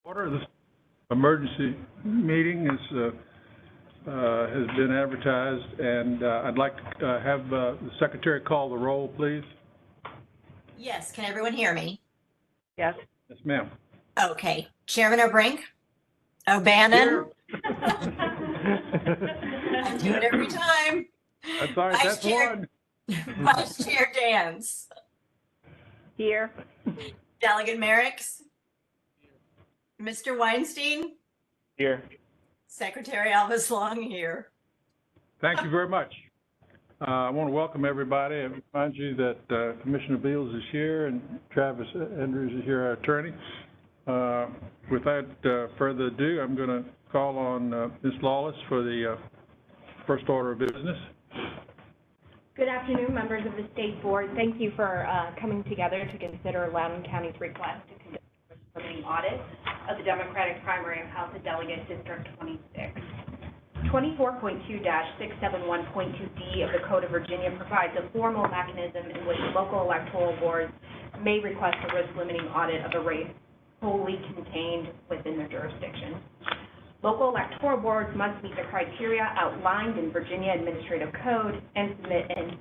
Order. This emergency meeting has been advertised, and I'd like to have the secretary call the roll, please. Yes, can everyone hear me? Yes. Yes, ma'am. Okay. Chairman O'Brink? O'Bannon? I do it every time. That's all right. Vice That's Chair- one. Vice Chair Dance? Here. Delegate Merricks? Mr. Weinstein? Here. Secretary Alvis Long here. Thank you very much. I want to welcome everybody and remind you that Commissioner Beals is here and Travis Andrews is here, our attorney. Without further ado, I'm going to call on Ms. Lawless for the first order of business. Good afternoon, members of the State Board. Thank you for coming together to consider Loudoun County's request to conduct a risk-limiting audit of the Democratic primary of House of Delegates District 26. 24.2-671.2D of the Code of Virginia provides a formal mechanism in which local electoral boards may request a risk-limiting audit of a race wholly contained within their jurisdiction. Local electoral boards must meet the criteria outlined in Virginia Administrative Code and submit an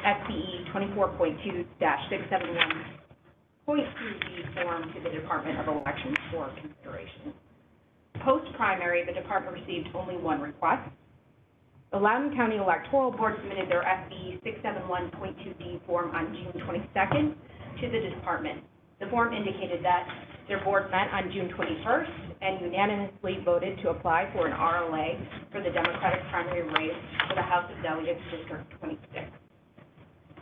SBE 24.2-671.2D form to the Department of Elections for consideration. Post-primary, the department received only one request. The Loudoun County Electoral Board submitted their SBE 671.2D form on June 22nd to the department. The form indicated that their board met on June 21st and unanimously voted to apply for an RLA for the Democratic primary race for the House of Delegates District 26.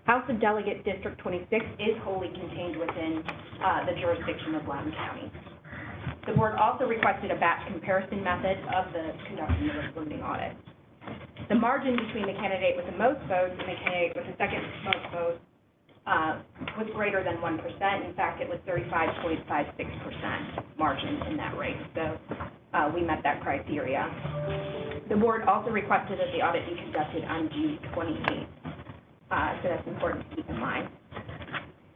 House of Delegates District 26 is wholly contained within the jurisdiction of Loudoun County. The board also requested a batch comparison method of the conducting the risk-limiting audit. The margin between the candidate with the most votes and the candidate with the second most votes was greater than 1%. In fact, it was 35.56% margin in that race. So we met that criteria. The board also requested that the audit be conducted on June 28th. So that's important to keep in mind.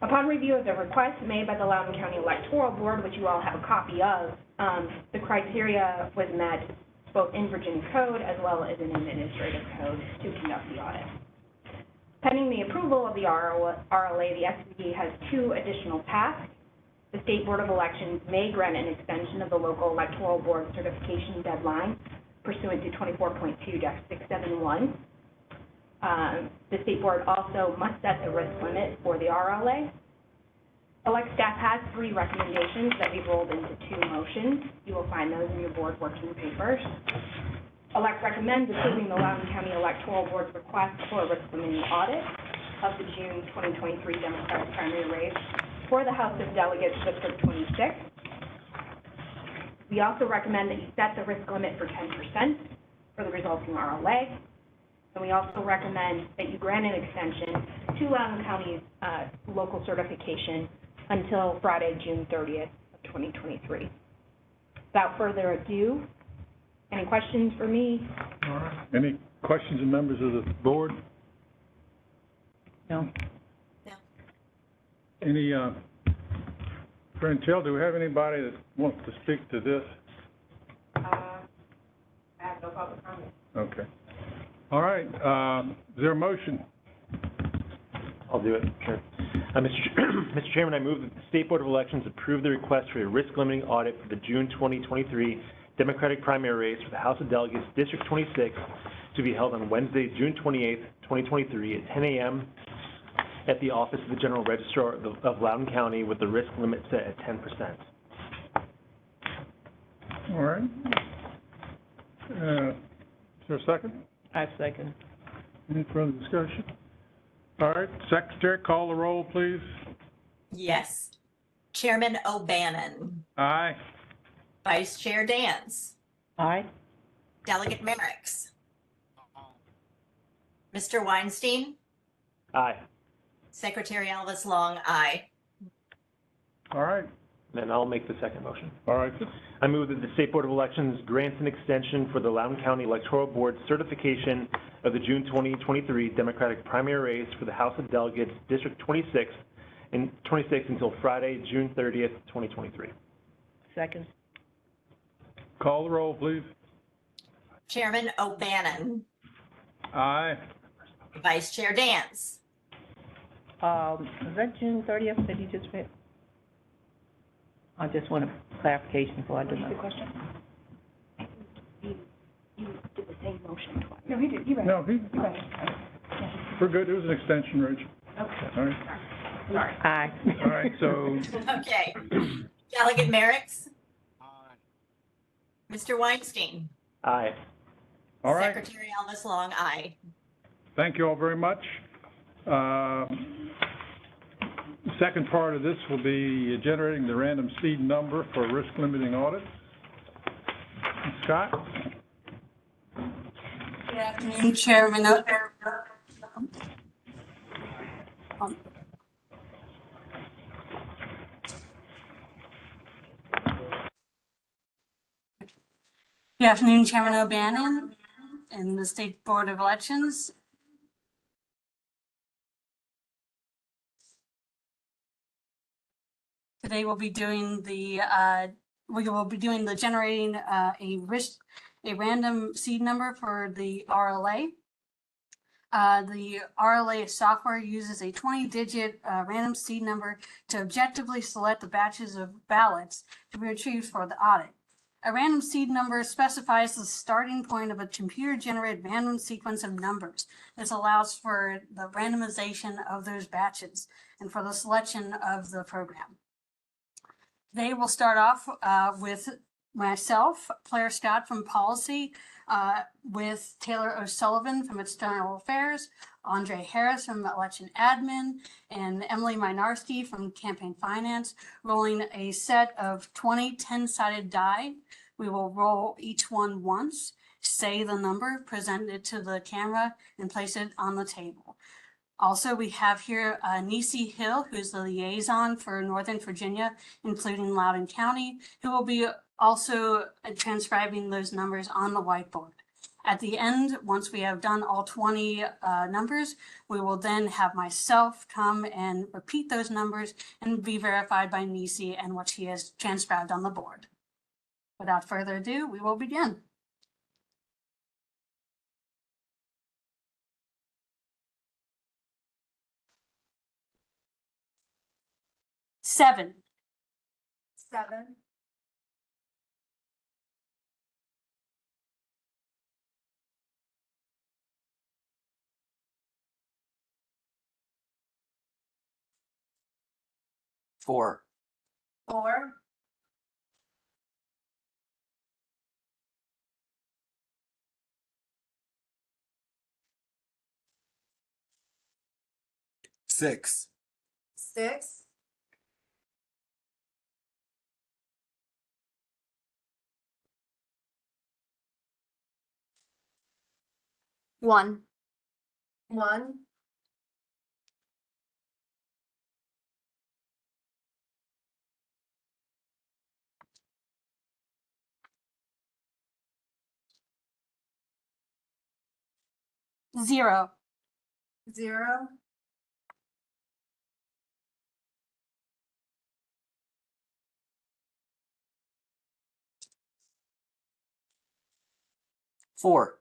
Upon review of the request made by the Loudoun County Electoral Board, which you all have a copy of, the criteria was met both in Virginia Code as well as in Administrative Code to conduct the audit. Pending the approval of the RLA, the SBE has two additional tasks. The State Board of Elections may grant an extension of the local electoral board certification deadline pursuant to 24.2-671. The State Board also must set the risk limit for the RLA. Elect staff has three recommendations that we've rolled into two motions. You will find those in your board working papers. Elect recommends approving the Loudoun County Electoral Board's request for a risk-limiting audit of the June 2023 Democratic primary race for the House of Delegates District 26. We also recommend that you set the risk limit for 10% for the resulting RLA. And we also recommend that you grant an extension to Loudoun County's local certification until Friday, June 30th of 2023. Without further ado, any questions for me? All right. Any questions of members of the board? No. No. Any, Brentel, do we have anybody that wants to speak to this? I have no public comment. Okay. All right. Is there a motion? I'll do it. Sure. Mr. Chairman, I move that the State Board of Elections approve the request for a risk-limiting audit for the June 2023 Democratic primary race for the House of Delegates District 26 to be held on Wednesday, June 28th, 2023 at 10 a.m. at the Office of the General Registrar of Loudoun County with the risk limit set at 10%. All right. Is there a second? I second. Any further discussion? All right. Secretary, call the roll, please. Yes. Chairman O'Bannon? Aye. Vice Chair Dance? Aye. Delegate Merricks? Mr. Weinstein? Aye. Secretary Alvis Long, aye. All right. Then I'll make the second motion. All right. I move that the State Board of Elections grants an extension for the Loudoun County Electoral Board certification of the June 2023 Democratic primary race for the House of Delegates District 26 until Friday, June 30th, 2023. Second. Call the roll, please. Chairman O'Bannon, Aye. Vice Chair Dance, Was that June 30th that you just read? I just want a clarification before I do What's the that. question? You did the same motion twice. No, he did, you read it. No, You read it. we're good. It was an extension, Rachel. Okay, All right. sorry. Aye. All right, so, okay. Delegate Merrick's? Mr. Weinstein? Aye. all right. Secretary Elvis Long, aye. Thank you all very much. Second part of this will be generating the random seed number for risk limiting audits. Scott? Good afternoon, Chairman. Good afternoon, Chairman O'Bannon and the State Board of Elections. Today we'll be doing the generating a random seed number for the RLA. The RLA software uses a 20-digit random seed number to objectively select the batches of ballots to be retrieved for the audit. A random seed number specifies the starting point of a computer-generated random sequence of numbers. This allows for the randomization of those batches and for the selection of the program. Today we'll start off with myself, Claire Scott from Policy, with Taylor O'Sullivan from External Affairs, Andre Harris from Election Admin, and Emily Mynarski from Campaign Finance, rolling a set of 20 10-sided die. We will roll each one once, say the number, present it to the camera, and place it on the table. Also, we have here Nisi Hill, who's the liaison for Northern Virginia, including Loudoun County, who will be also transcribing those numbers on the whiteboard. At the end, once we have done all 20 numbers, we will then have myself come and repeat those numbers and be verified by Nisi and what she has transcribed on the board. Without further ado, we will begin. Seven. Four. Six. One. Zero. Four.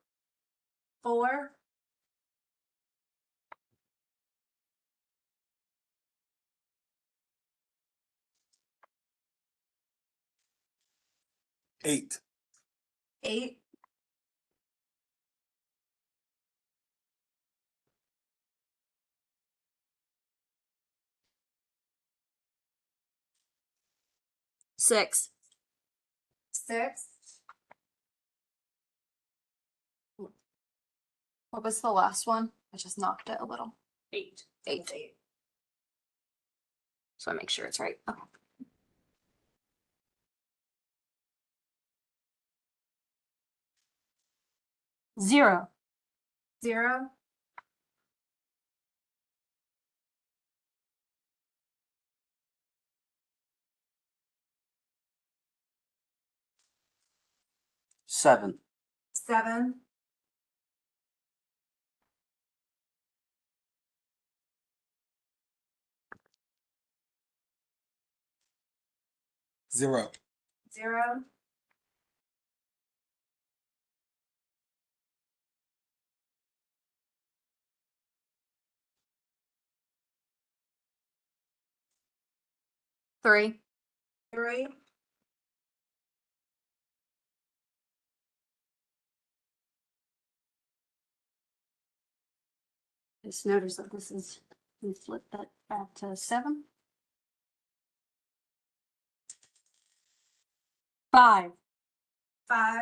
Eight. Six. What was the last one? I just knocked it a little. Eight. So I make sure it's right. Okay. Zero. Seven. Zero. 3. 3. Just notice that this is, we flip that back to 7. 5. 5.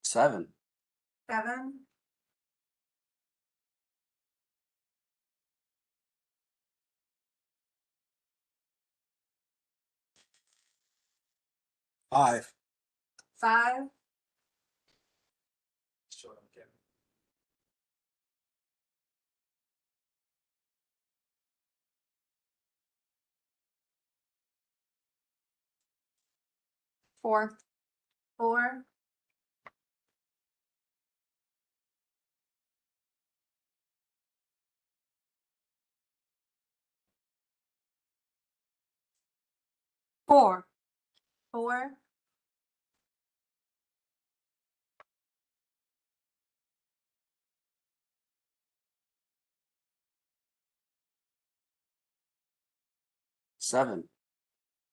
7. 7. 5. 5. 4. 4. 4. 4. 7.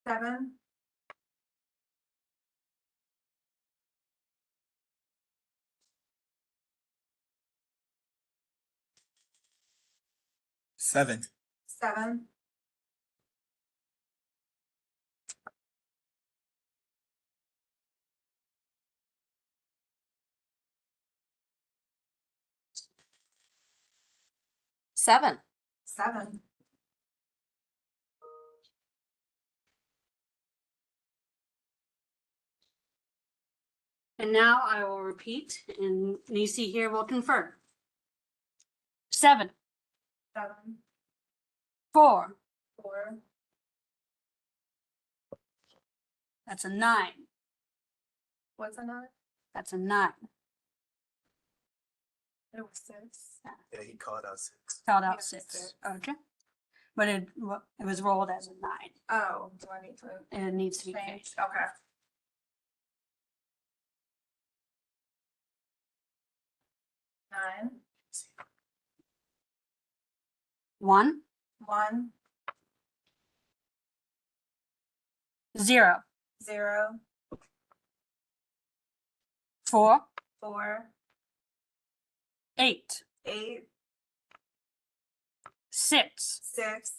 7. 7. 7. 7. 7. And now I will repeat, and Nisi here will confirm. 7. 7. 4. 4. That's a 9. What's another? That's a 9. It was 6. Yeah, he called out 6. Called out Yeah, 6. 6. Okay. But it was rolled as a 9. Oh, do I need to And it needs to be change? changed. Okay. 9. 1. 1. 0. 0. 4. 4. 8. 8. 6. 6.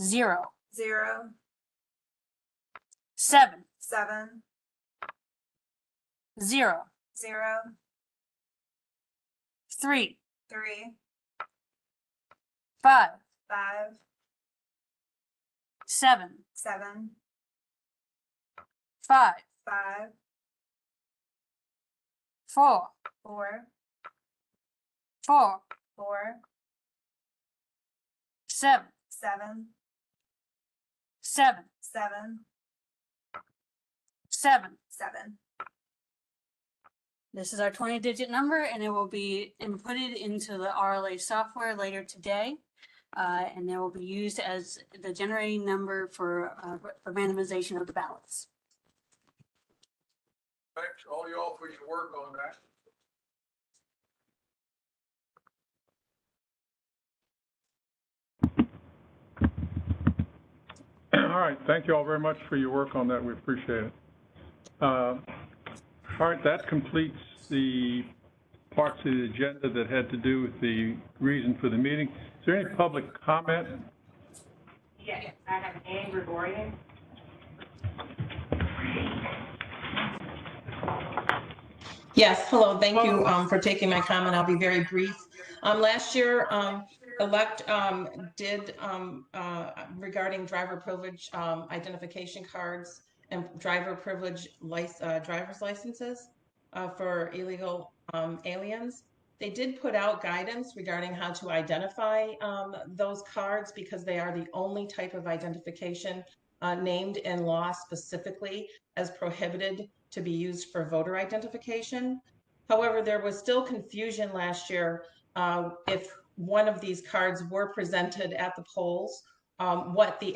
0. 0. 7. 7. 0. 0. 3. 3. 5. 5. 7. 7. 5. 5. 4. 4. 4. 4. 7. 7. 7. 7. 7. 7. This is our 20-digit number, and it will be inputted into the RLA software later today. And it will be used as the generating number for randomization of the ballots. Thanks all y'all for your work on that. All right, thank you all very much for your work on that. We appreciate it. All right, that completes the parts of the agenda that had to do with the reason for the meeting. Is there any public comment? Yes, I have Anne Gregorian. Yes, hello, thank you for taking my comment. I'll be very brief. Last year, Elect did regarding driver privilege identification cards and driver privilege driver's licenses for illegal aliens. They did put out guidance regarding how to identify those cards because they are the only type of identification named in law specifically as prohibited to be used for voter identification. However, there was still confusion last year if one of these cards were presented at the polls, what the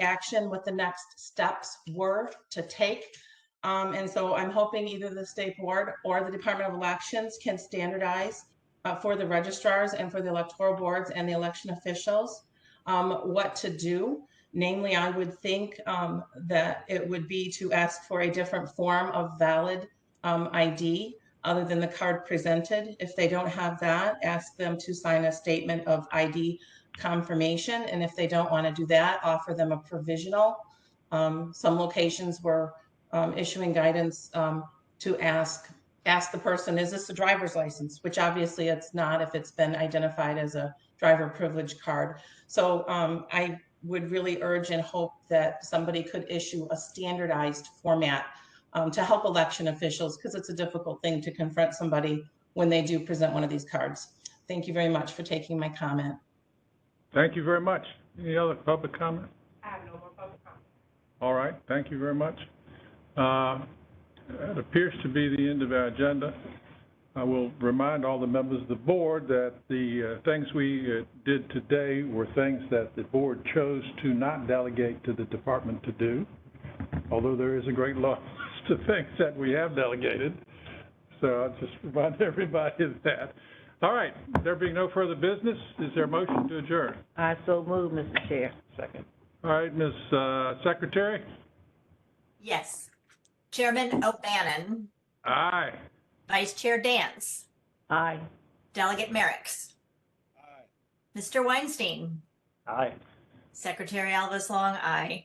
next steps were to take. And so I'm hoping either the state board or the Department of Elections can standardize for the registrars and for the electoral boards and the election officials what to do. Namely, I would think that it would be to ask for a different form of valid ID other than the card presented. If they don't have that, ask them to sign a statement of ID confirmation. And if they don't want to do that, offer them a provisional. Some locations were issuing guidance to ask the person, is this a driver's license? Which obviously it's not if it's been identified as a driver privilege card. So I would really urge and hope that somebody could issue a standardized format to help election officials, because it's a difficult thing to confront somebody when they do present one of these cards. Thank you very much for taking my comment. Thank you very much. Any other public comment? I have no more public comment. All right, thank you very much. That appears to be the end of our agenda. I will remind all the members of the board that the things we did today were things that the board chose to not delegate to the department to do, although there is a great long list of things that we have delegated. So I'll just remind everybody of that. All right, there being no further business, is there a motion to adjourn? I so move, Mr. Chair. Second. All right, Ms. Secretary? Yes. Chairman O'Bannon, Aye. Vice Chair Dance, Aye. Delegate Merricks, Mr. Weinstein, Aye. Secretary Alvis Long, aye.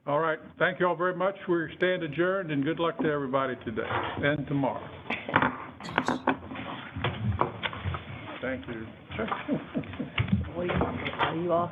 All right, thank you all very much. We stand adjourned, and good luck to everybody today and tomorrow. Thank you. Are you off?